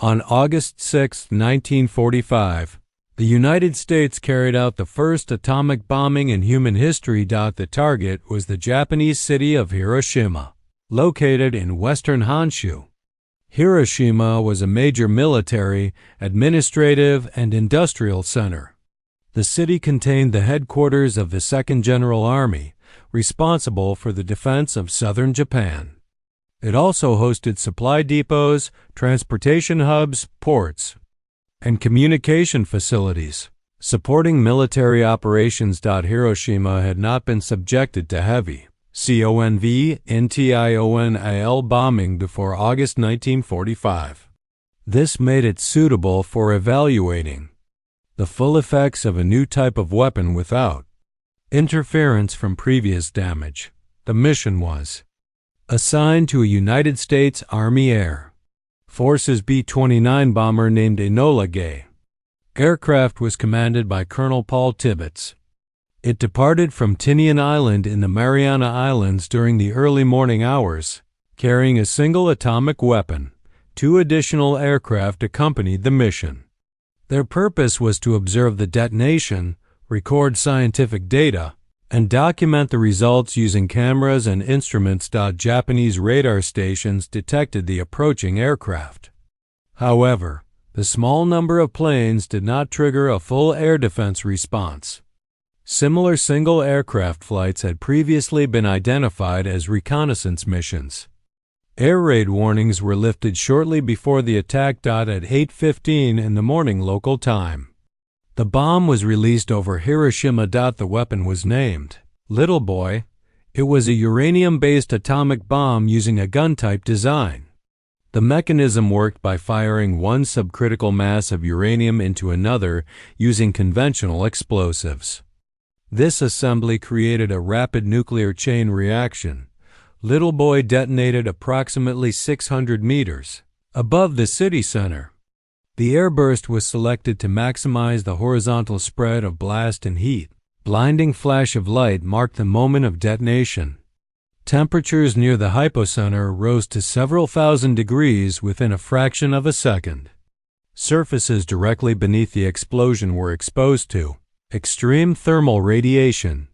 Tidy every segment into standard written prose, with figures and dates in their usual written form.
On August 6, 1945, the United States carried out the first atomic bombing in human history. The target was the Japanese city of Hiroshima, located in western Honshu. Hiroshima was a major military, administrative, and industrial center. The city contained the headquarters of the 2nd General Army, responsible for the defense of southern Japan. It also hosted supply depots, transportation hubs, ports, and communication facilities, supporting military operations. Hiroshima had not been subjected to heavy conventional bombing before August 1945. This made it suitable for evaluating the full effects of a new type of weapon without interference from previous damage. The mission was assigned to a United States Army Air Forces B-29 bomber named Enola Gay. Aircraft was commanded by Colonel Paul Tibbets. It departed from Tinian Island in the Mariana Islands during the early morning hours, carrying a single atomic weapon. 2 additional aircraft accompanied the mission. Their purpose was to observe the detonation, record scientific data, and document the results using cameras and instruments. Japanese radar stations detected the approaching aircraft. However, the small number of planes did not trigger a full air defense response. Similar single aircraft flights had previously been identified as reconnaissance missions. Air raid warnings were lifted shortly before the attack. At 8:15 in the morning local time, the bomb was released over Hiroshima. The weapon was named Little Boy. It was a uranium-based atomic bomb using a gun-type design. The mechanism worked by firing one subcritical mass of uranium into another using conventional explosives. This assembly created a rapid nuclear chain reaction. Little Boy detonated approximately 600 meters above the city center. The airburst was selected to maximize the horizontal spread of blast and heat. Blinding flash of light marked the moment of detonation. Temperatures near the hypocenter rose to several thousand degrees within a fraction of a second. Surfaces directly beneath the explosion were exposed to extreme thermal radiation.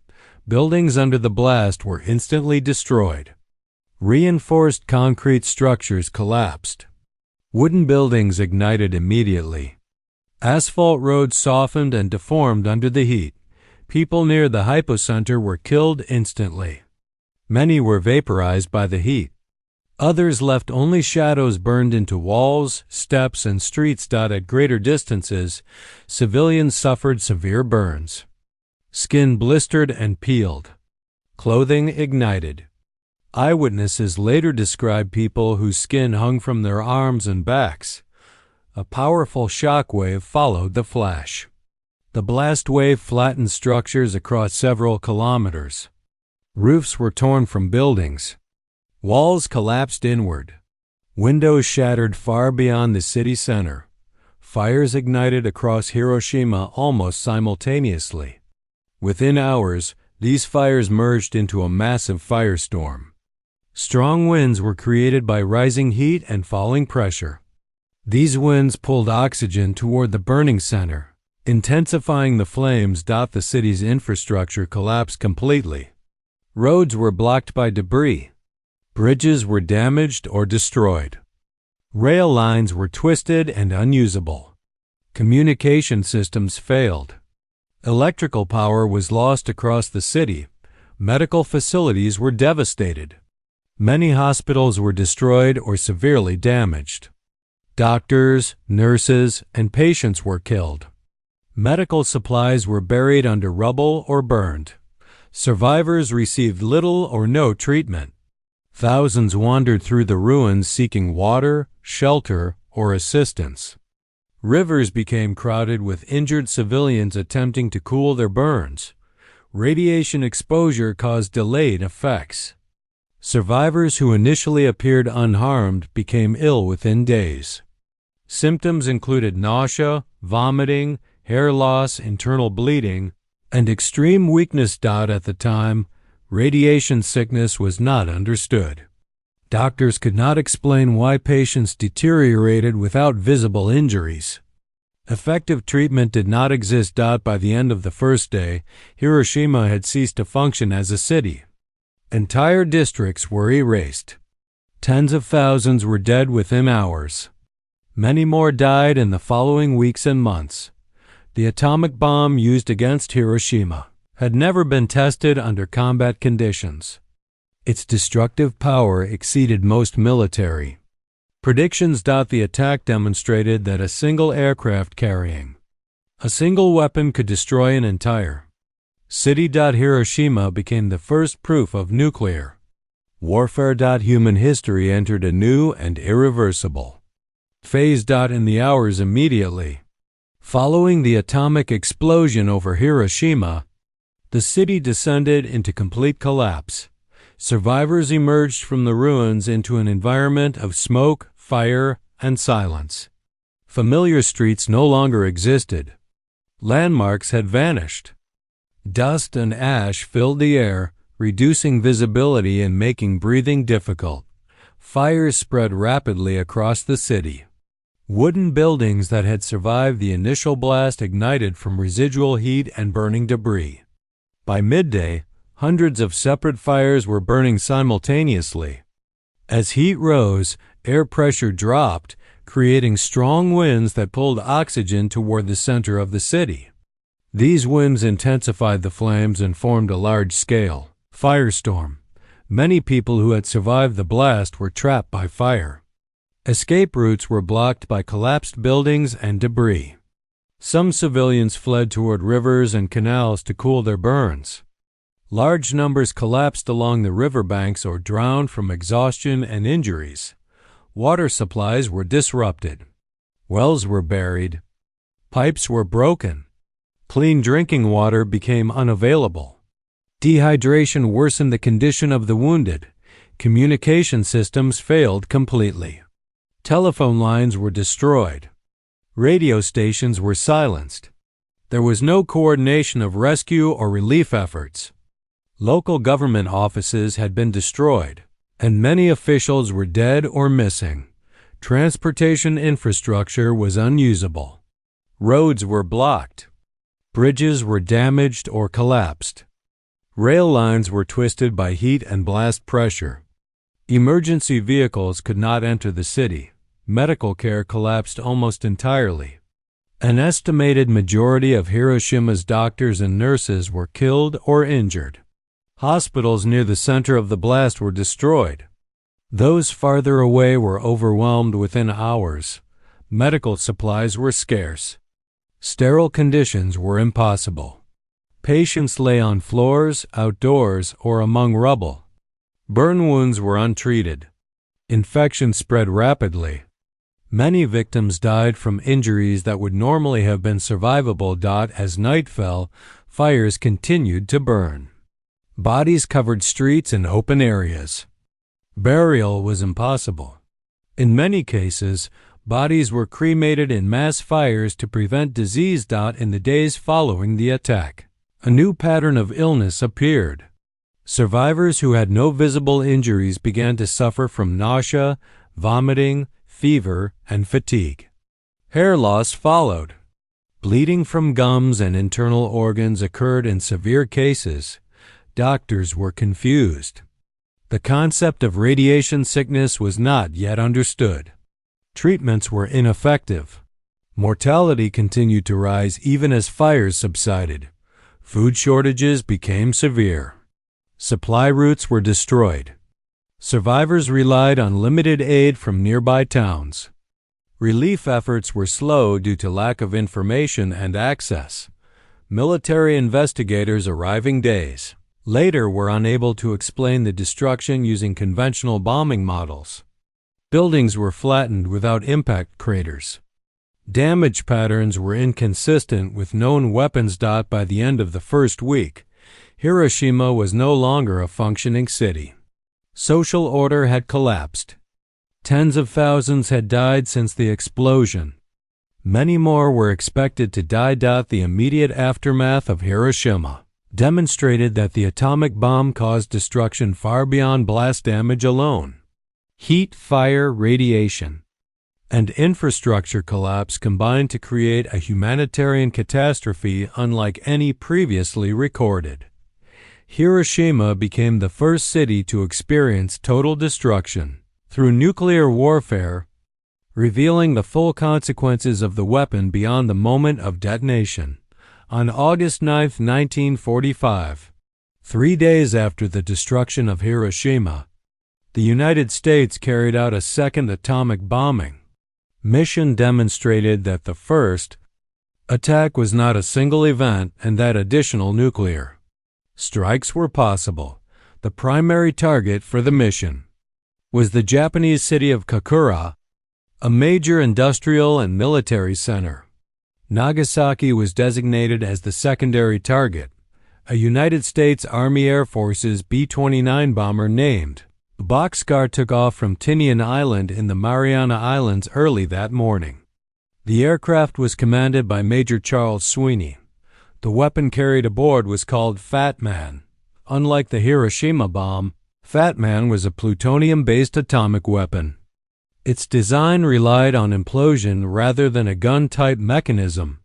Buildings under the blast were instantly destroyed. Reinforced concrete structures collapsed. Wooden buildings ignited immediately. Asphalt roads softened and deformed under the heat. People near the hypocenter were killed instantly. Many were vaporized by the heat. Others left only shadows burned into walls, steps, and streets. At greater distances, civilians suffered severe burns. Skin blistered and peeled. Clothing ignited. Eyewitnesses later described people whose skin hung from their arms and backs. A powerful shock wave followed the flash. The blast wave flattened structures across several kilometers. Roofs were torn from buildings. Walls collapsed inward. Windows shattered far beyond the city center. Fires ignited across Hiroshima almost simultaneously. Within hours, these fires merged into a massive firestorm. Strong winds were created by rising heat and falling pressure. These winds pulled oxygen toward the burning center, intensifying the flames. The city's infrastructure collapsed completely. Roads were blocked by debris. Bridges were damaged or destroyed. Rail lines were twisted and unusable. Communication systems failed. Electrical power was lost across the city. Medical facilities were devastated. Many hospitals were destroyed or severely damaged. Doctors, nurses, and patients were killed. Medical supplies were buried under rubble or burned. Survivors received little or no treatment. Thousands wandered through the ruins seeking water, shelter, or assistance. Rivers became crowded with injured civilians attempting to cool their burns. Radiation exposure caused delayed effects. Survivors who initially appeared unharmed became ill within days. Symptoms included nausea, vomiting, hair loss, internal bleeding, and extreme weakness. At the time, radiation sickness was not understood. Doctors could not explain why patients deteriorated without visible injuries. Effective treatment did not exist. By the end of the first day, Hiroshima had ceased to function as a city. Entire districts were erased. Tens of thousands were dead within hours. Many more died in the following weeks and months. The atomic bomb used against Hiroshima had never been tested under combat conditions. Its destructive power exceeded most military predictions. The attack demonstrated that a single aircraft carrying a single weapon could destroy an entire city. Hiroshima became the first proof of nuclear warfare. Human history entered a new and irreversible phase. In the hours immediately following the atomic explosion over Hiroshima, the city descended into complete collapse. Survivors emerged from the ruins into an environment of smoke, fire, and silence. Familiar streets no longer existed. Landmarks had vanished. Dust and ash filled the air, reducing visibility and making breathing difficult. Fires spread rapidly across the city. Wooden buildings that had survived the initial blast ignited from residual heat and burning debris. By midday, hundreds of separate fires were burning simultaneously. As heat rose, air pressure dropped, creating strong winds that pulled oxygen toward the center of the city. These winds intensified the flames and formed a large-scale firestorm. Many people who had survived the blast were trapped by fire. Escape routes were blocked by collapsed buildings and debris. Some civilians fled toward rivers and canals to cool their burns. Large numbers collapsed along the riverbanks or drowned from exhaustion and injuries. Water supplies were disrupted. Wells were buried. Pipes were broken. Clean drinking water became unavailable. Dehydration worsened the condition of the wounded. Communication systems failed completely. Telephone lines were destroyed. Radio stations were silenced. There was no coordination of rescue or relief efforts. Local government offices had been destroyed, and many officials were dead or missing. Transportation infrastructure was unusable. Roads were blocked. Bridges were damaged or collapsed. Rail lines were twisted by heat and blast pressure. Emergency vehicles could not enter the city. Medical care collapsed almost entirely. An estimated majority of Hiroshima's doctors and nurses were killed or injured. Hospitals near the center of the blast were destroyed. Those farther away were overwhelmed within hours. Medical supplies were scarce. Sterile conditions were impossible. Patients lay on floors, outdoors, or among rubble. Burn wounds were untreated. Infection spread rapidly. Many victims died from injuries that would normally have been survivable. As night fell, fires continued to burn. Bodies covered streets and open areas. Burial was impossible. In many cases, bodies were cremated in mass fires to prevent disease. In the days following the attack, a new pattern of illness appeared. Survivors who had no visible injuries began to suffer from nausea, vomiting, fever, and fatigue. Hair loss followed. Bleeding from gums and internal organs occurred in severe cases. Doctors were confused. The concept of radiation sickness was not yet understood. Treatments were ineffective. Mortality continued to rise even as fires subsided. Food shortages became severe. Supply routes were destroyed. Survivors relied on limited aid from nearby towns. Relief efforts were slow due to lack of information and access. Military investigators arriving days later were unable to explain the destruction using conventional bombing models. Buildings were flattened without impact craters. Damage patterns were inconsistent with known weapons. By the end of the first week, Hiroshima was no longer a functioning city. Social order had collapsed. Tens of thousands had died since the explosion. Many more were expected to die. The immediate aftermath of Hiroshima demonstrated that the atomic bomb caused destruction far beyond blast damage alone. Heat, fire, radiation, and infrastructure collapse combined to create a humanitarian catastrophe unlike any previously recorded. Hiroshima became the first city to experience total destruction through nuclear warfare, revealing the full consequences of the weapon beyond the moment of detonation. On August 9, 1945, 3 days after the destruction of Hiroshima, the United States carried out a second atomic bombing. Mission demonstrated that the first attack was not a single event and that additional nuclear strikes were possible. The primary target for the mission was the Japanese city of Kakura, a major industrial and military center. Nagasaki was designated as the secondary target. A United States Army Air Force's B-29 bomber named Boxcar took off from Tinian Island in the Mariana Islands early that morning. The aircraft was commanded by Major Charles Sweeney. The weapon carried aboard was called Fat Man. Unlike the Hiroshima bomb, Fat Man was a plutonium-based atomic weapon. Its design relied on implosion rather than a gun-type mechanism.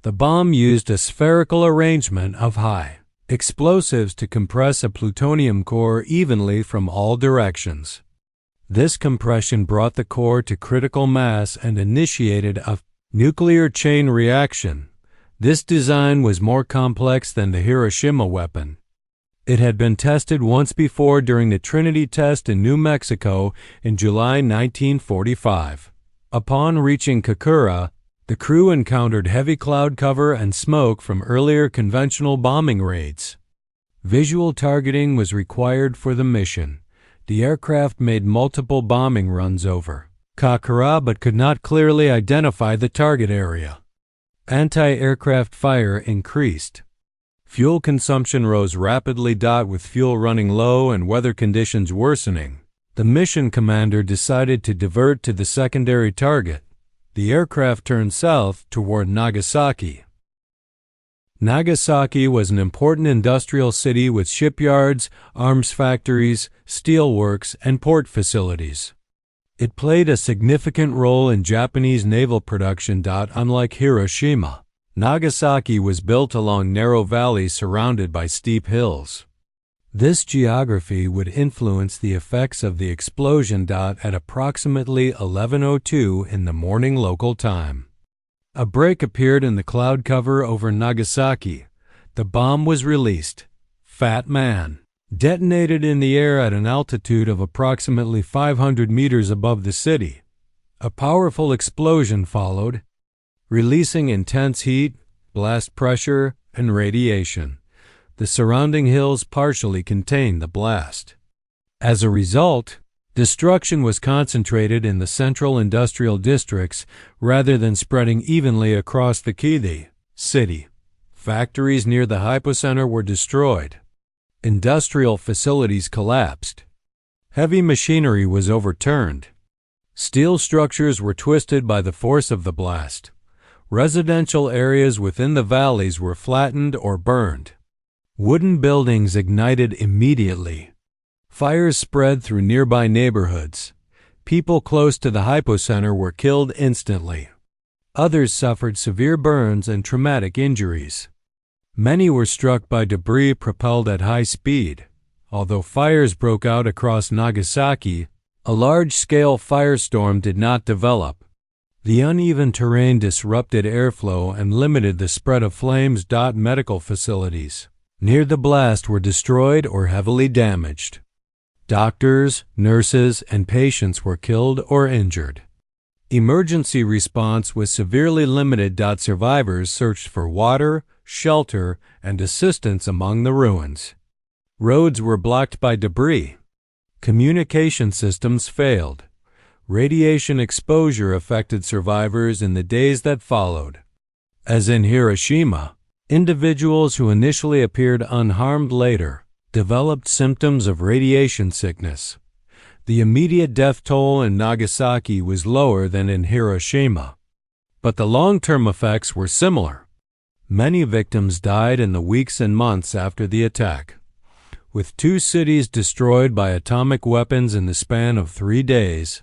The bomb used a spherical arrangement of high explosives to compress a plutonium core evenly from all directions. This compression brought the core to critical mass and initiated a nuclear chain reaction. This design was more complex than the Hiroshima weapon. It had been tested once before during the Trinity test in New Mexico in July 1945. Upon reaching Kakura, the crew encountered heavy cloud cover and smoke from earlier conventional bombing raids. Visual targeting was required for the mission. The aircraft made multiple bombing runs over Kakura but could not clearly identify the target area. Anti-aircraft fire increased. Fuel consumption rose rapidly. With fuel running low and weather conditions worsening, the mission commander decided to divert to the secondary target. The aircraft turned south toward Nagasaki. Nagasaki was an important industrial city with shipyards, arms factories, steelworks, and port facilities. It played a significant role in Japanese naval production. Unlike Hiroshima, Nagasaki was built along narrow valleys surrounded by steep hills. This geography would influence the effects of the explosion. At approximately 11:02 in the morning local time, a break appeared in the cloud cover over Nagasaki. The bomb was released. Fat Man detonated in the air at an altitude of approximately 500 meters above the city. A powerful explosion followed, releasing intense heat, blast pressure, and radiation. The surrounding hills partially contained the blast. As a result, destruction was concentrated in the central industrial districts rather than spreading evenly across the city. Factories near the hypocenter were destroyed. Industrial facilities collapsed. Heavy machinery was overturned. Steel structures were twisted by the force of the blast. Residential areas within the valleys were flattened or burned. Wooden buildings ignited immediately. Fires spread through nearby neighborhoods. People close to the hypocenter were killed instantly. Others suffered severe burns and traumatic injuries. Many were struck by debris propelled at high speed. Although fires broke out across Nagasaki, a large-scale firestorm did not develop. The uneven terrain disrupted airflow and limited the spread of flames. Medical facilities near the blast were destroyed or heavily damaged. Doctors, nurses, and patients were killed or injured. Emergency response was severely limited. Survivors searched for water, shelter, and assistance among the ruins. Roads were blocked by debris. Communication systems failed. Radiation exposure affected survivors in the days that followed. As in Hiroshima, individuals who initially appeared unharmed later developed symptoms of radiation sickness. The immediate death toll in Nagasaki was lower than in Hiroshima, but the long-term effects were similar. Many victims died in the weeks and months after the attack. with 2 cities destroyed by atomic weapons in the span of 3 days.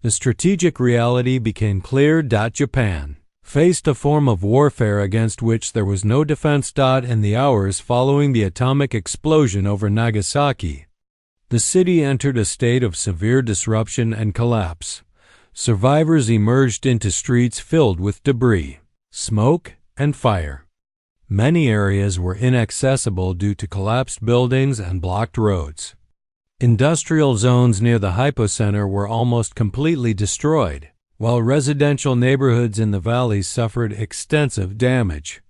The strategic reality became clear. Japan faced a form of warfare against which there was no defense. In the hours following the atomic explosion over Nagasaki, the city entered a state of severe disruption and collapse. Survivors emerged into streets filled with debris, smoke, and fire. Many areas were inaccessible due to collapsed buildings and blocked roads. Industrial zones near the hypocenter were almost completely destroyed, while residential neighborhoods in the valleys suffered extensive damage.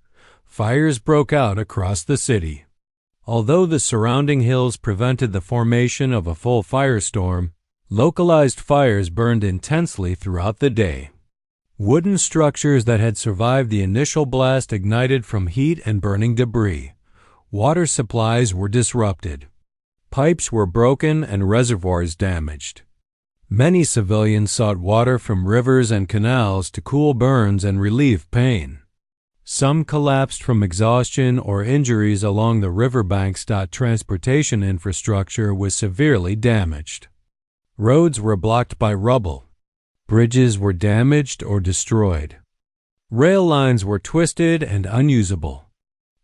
Fires broke out across the city. Although the surrounding hills prevented the formation of a full firestorm, localized fires burned intensely throughout the day. Wooden structures that had survived the initial blast ignited from heat and burning debris. Water supplies were disrupted. Pipes were broken and reservoirs damaged. Many civilians sought water from rivers and canals to cool burns and relieve pain. Some collapsed from exhaustion or injuries along the riverbanks. Transportation infrastructure was severely damaged. Roads were blocked by rubble. Bridges were damaged or destroyed. Rail lines were twisted and unusable.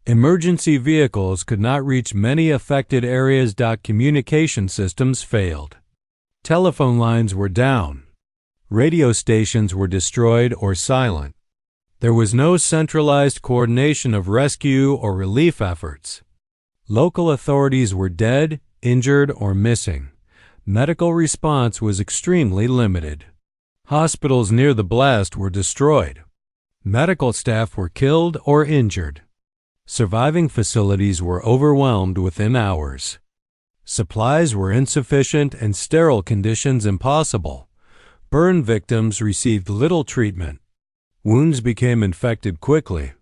Emergency vehicles could not reach many affected areas. Communication systems failed. Telephone lines were down. Radio stations were destroyed or silent. There was no centralized coordination of rescue or relief efforts. Local authorities were dead, injured, or missing. Medical response was extremely limited. Hospitals near the blast were destroyed. Medical staff were killed or injured. Surviving facilities were overwhelmed within hours. Supplies were insufficient and sterile conditions impossible. Burn victims received little treatment. Wounds became infected quickly.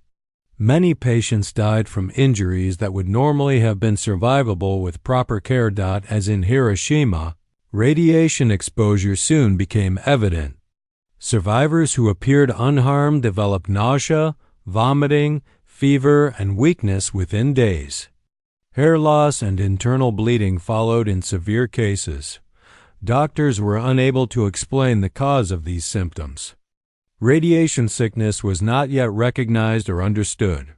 Many patients died from injuries that would normally have been survivable with proper care. As in Hiroshima, radiation exposure soon became evident. Survivors who appeared unharmed developed nausea, vomiting, fever, and weakness within days. Hair loss and internal bleeding followed in severe cases. Doctors were unable to explain the cause of these symptoms. Radiation sickness was not yet recognized or understood.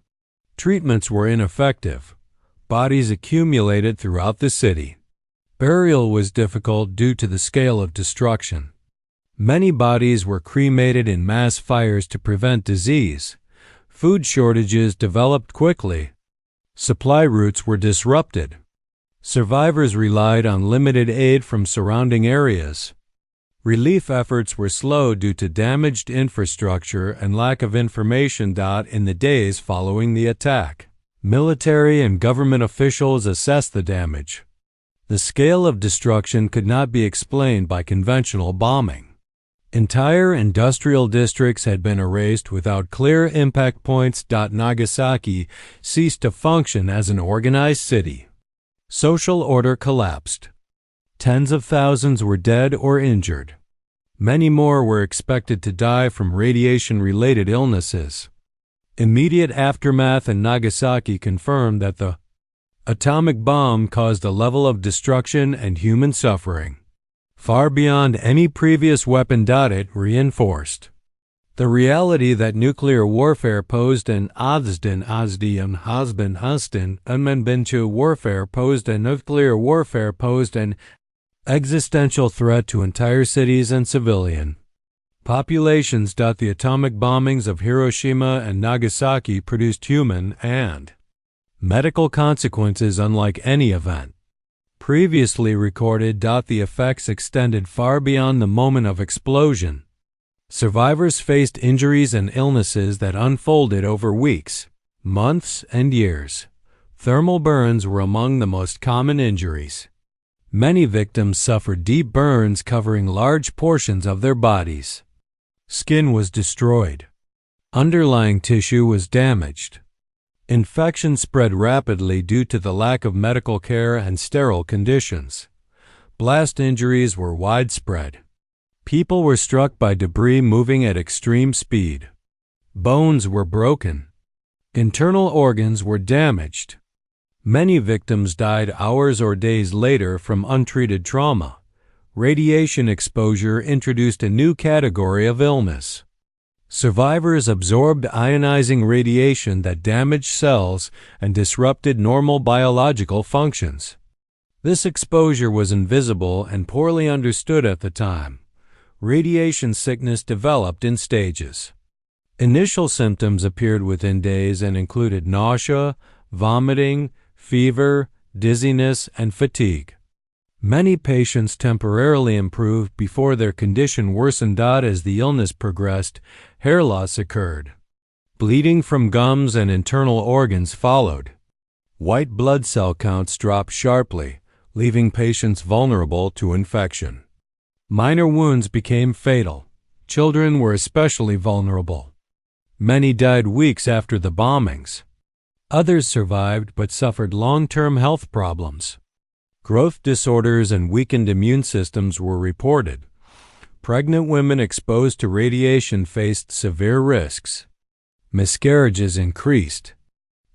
Treatments were ineffective. Bodies accumulated throughout the city. Burial was difficult due to the scale of destruction. Many bodies were cremated in mass fires to prevent disease. Food shortages developed quickly. Supply routes were disrupted. Survivors relied on limited aid from surrounding areas. Relief efforts were slow due to damaged infrastructure and lack of information. In the days following the attack, military and government officials assessed the damage. The scale of destruction could not be explained by conventional bombing. Entire industrial districts had been erased without clear impact points. Nagasaki ceased to function as an organized city. Social order collapsed. Tens of thousands were dead or injured. Many more were expected to die from radiation-related illnesses. Immediate aftermath in Nagasaki confirmed that the atomic bomb caused a level of destruction and human suffering far beyond any previous weapon. It reinforced the reality that nuclear warfare posed an unconventional warfare posed a nuclear warfare posed an existential threat to entire cities and civilian populations. The atomic bombings of Hiroshima and Nagasaki produced human and medical consequences unlike any event previously recorded. The effects extended far beyond the moment of explosion. Survivors faced injuries and illnesses that unfolded over weeks, months, and years. Thermal burns were among the most common injuries. Many victims suffered deep burns covering large portions of their bodies. Skin was destroyed. Underlying tissue was damaged. Infection spread rapidly due to the lack of medical care and sterile conditions. Blast injuries were widespread. People were struck by debris moving at extreme speed. Bones were broken. Internal organs were damaged. Many victims died hours or days later from untreated trauma. Radiation exposure introduced a new category of illness. Survivors absorbed ionizing radiation that damaged cells and disrupted normal biological functions. This exposure was invisible and poorly understood at the time. Radiation sickness developed in stages. Initial symptoms appeared within days and included nausea, vomiting, fever, dizziness, and fatigue. Many patients temporarily improved before their condition worsened. As the illness progressed, hair loss occurred. Bleeding from gums and internal organs followed. White blood cell counts dropped sharply, leaving patients vulnerable to infection. Minor wounds became fatal. Children were especially vulnerable. Many died weeks after the bombings. Others survived but suffered long-term health problems. Growth disorders and weakened immune systems were reported. Pregnant women exposed to radiation faced severe risks. Miscarriages increased.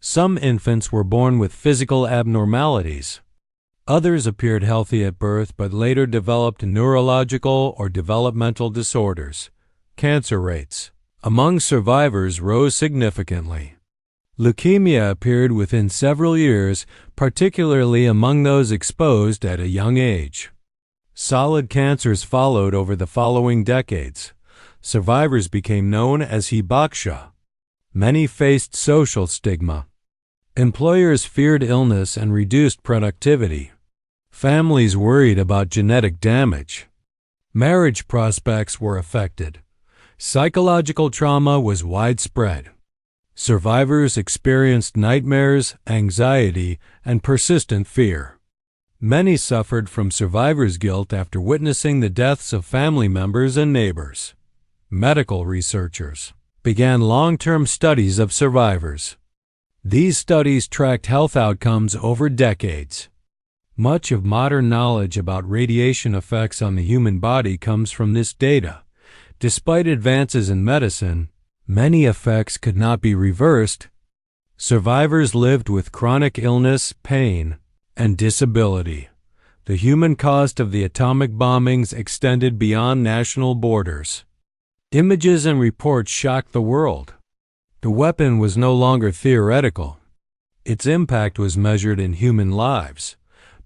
Some infants were born with physical abnormalities. Others appeared healthy at birth but later developed neurological or developmental disorders. Cancer rates among survivors rose significantly. Leukemia appeared within several years, particularly among those exposed at a young age. Solid cancers followed over the following decades. Survivors became known as hibakusha. Many faced social stigma. Employers feared illness and reduced productivity. Families worried about genetic damage. Marriage prospects were affected. Psychological trauma was widespread. Survivors experienced nightmares, anxiety, and persistent fear. Many suffered from survivor's guilt after witnessing the deaths of family members and neighbors. Medical researchers began long-term studies of survivors. These studies tracked health outcomes over decades. Much of modern knowledge about radiation effects on the human body comes from this data. Despite advances in medicine, many effects could not be reversed. Survivors lived with chronic illness, pain, and disability. The human cost of the atomic bombings extended beyond national borders. Images and reports shocked the world. The weapon was no longer theoretical. Its impact was measured in human lives.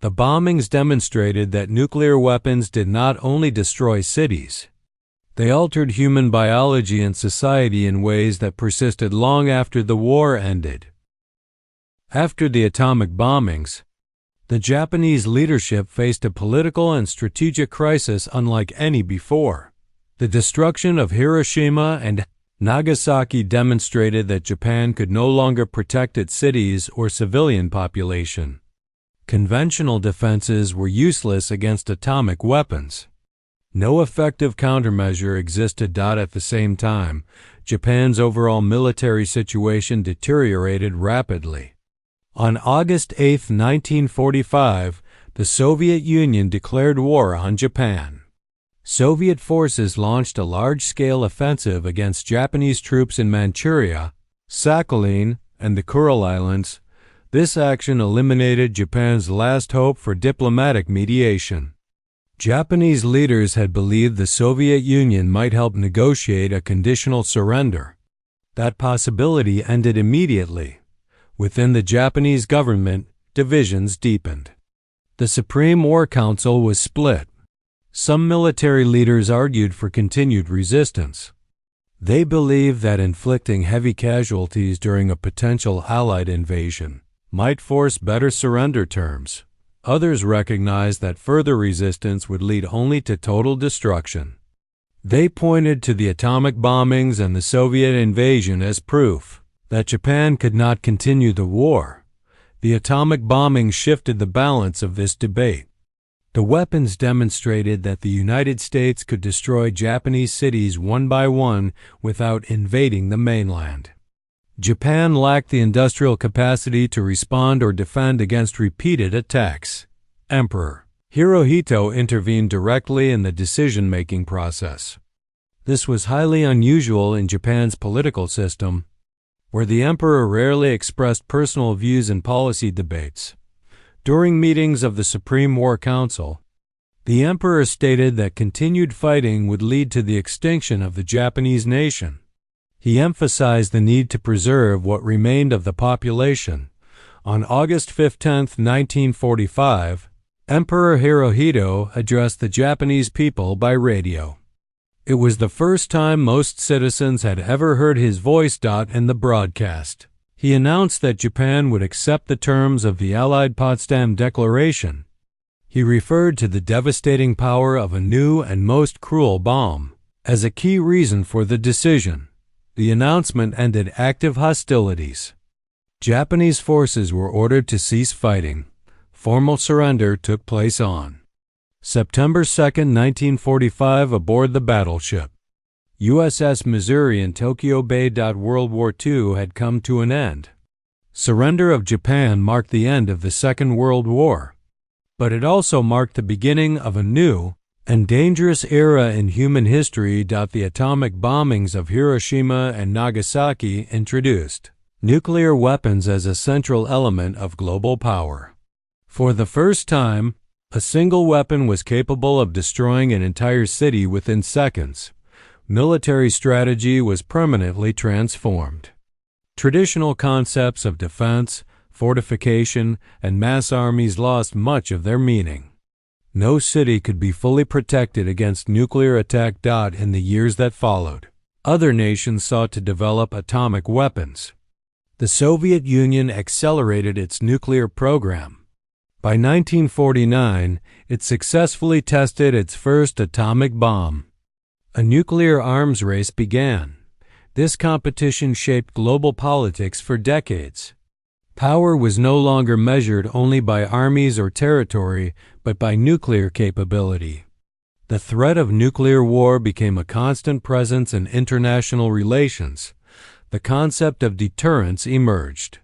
The bombings demonstrated that nuclear weapons did not only destroy cities, they altered human biology and society in ways that persisted long after the war ended. After the atomic bombings, the Japanese leadership faced a political and strategic crisis unlike any before. The destruction of Hiroshima and Nagasaki demonstrated that Japan could no longer protect its cities or civilian population. Conventional defenses were useless against atomic weapons. No effective countermeasure existed. At the same time, Japan's overall military situation deteriorated rapidly. On August 8, 1945, the Soviet Union declared war on Japan. Soviet forces launched a large-scale offensive against Japanese troops in Manchuria, Sakhalin, and the Kuril Islands. This action eliminated Japan's last hope for diplomatic mediation. Japanese leaders had believed the Soviet Union might help negotiate a conditional surrender. That possibility ended immediately. Within the Japanese government, divisions deepened. The Supreme War Council was split. Some military leaders argued for continued resistance. They believed that inflicting heavy casualties during a potential Allied invasion might force better surrender terms. Others recognized that further resistance would lead only to total destruction. They pointed to the atomic bombings and the Soviet invasion as proof that Japan could not continue the war. The atomic bombing shifted the balance of this debate. The weapons demonstrated that the United States could destroy Japanese cities one by one without invading the mainland. Japan lacked the industrial capacity to respond or defend against repeated attacks. Emperor Hirohito intervened directly in the decision-making process. This was highly unusual in Japan's political system. where the emperor rarely expressed personal views in policy debates. During meetings of the Supreme War Council, the emperor stated that continued fighting would lead to the extinction of the Japanese nation. He emphasized the need to preserve what remained of the population. On August 15, 1945, Emperor Hirohito addressed the Japanese people by radio. It was the first time most citizens had ever heard his voice in the broadcast. He announced that Japan would accept the terms of the Allied Potsdam Declaration. He referred to the devastating power of a new and most cruel bomb as a key reason for the decision. The announcement ended active hostilities. Japanese forces were ordered to cease fighting. Formal surrender took place on September 2, 1945, aboard the battleship USS Missouri in Tokyo Bay. World War II had come to an end. Surrender of Japan marked the end of the Second World War, but it also marked the beginning of a new and dangerous era in human history. The atomic bombings of Hiroshima and Nagasaki introduced nuclear weapons as a central element of global power. For the first time, a single weapon was capable of destroying an entire city within seconds. Military strategy was permanently transformed. Traditional concepts of defense, fortification, and mass armies lost much of their meaning. No city could be fully protected against nuclear attack. In the years that followed, other nations sought to develop atomic weapons. The Soviet Union accelerated its nuclear program. By 1949, it successfully tested its first atomic bomb. A nuclear arms race began. This competition shaped global politics for decades. Power was no longer measured only by armies or territory, but by nuclear capability. The threat of nuclear war became a constant presence in international relations. The concept of deterrence emerged.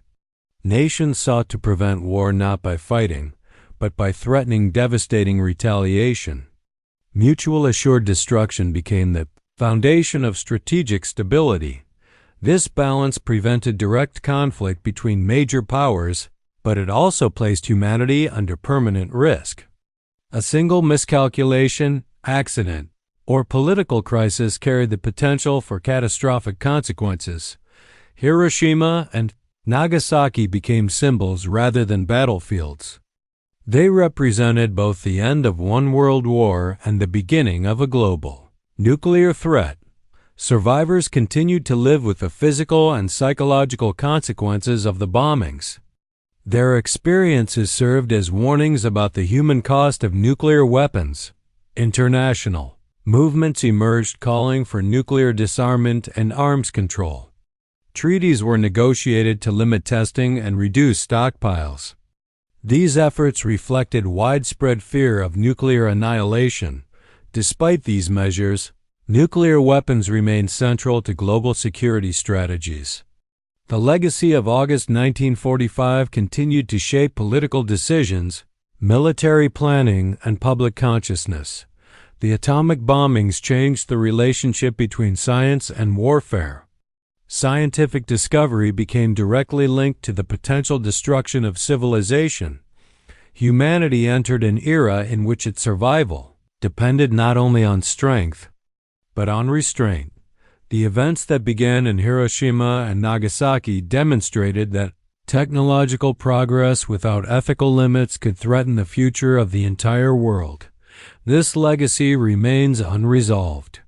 Nations sought to prevent war not by fighting, but by threatening devastating retaliation. Mutual assured destruction became the foundation of strategic stability. This balance prevented direct conflict between major powers, but it also placed humanity under permanent risk. A single miscalculation, accident, or political crisis carried the potential for catastrophic consequences. Hiroshima and Nagasaki became symbols rather than battlefields. They represented both the end of one world war and the beginning of a global nuclear threat. Survivors continued to live with the physical and psychological consequences of the bombings. Their experiences served as warnings about the human cost of nuclear weapons. International movements emerged calling for nuclear disarmament and arms control. Treaties were negotiated to limit testing and reduce stockpiles. These efforts reflected widespread fear of nuclear annihilation. Despite these measures, nuclear weapons remained central to global security strategies. The legacy of August 1945 continued to shape political decisions, military planning, and public consciousness. The atomic bombings changed the relationship between science and warfare. Scientific discovery became directly linked to the potential destruction of civilization. Humanity entered an era in which its survival depended not only on strength, but on restraint. The events that began in Hiroshima and Nagasaki demonstrated that technological progress without ethical limits could threaten the future of the entire world. This legacy remains unresolved.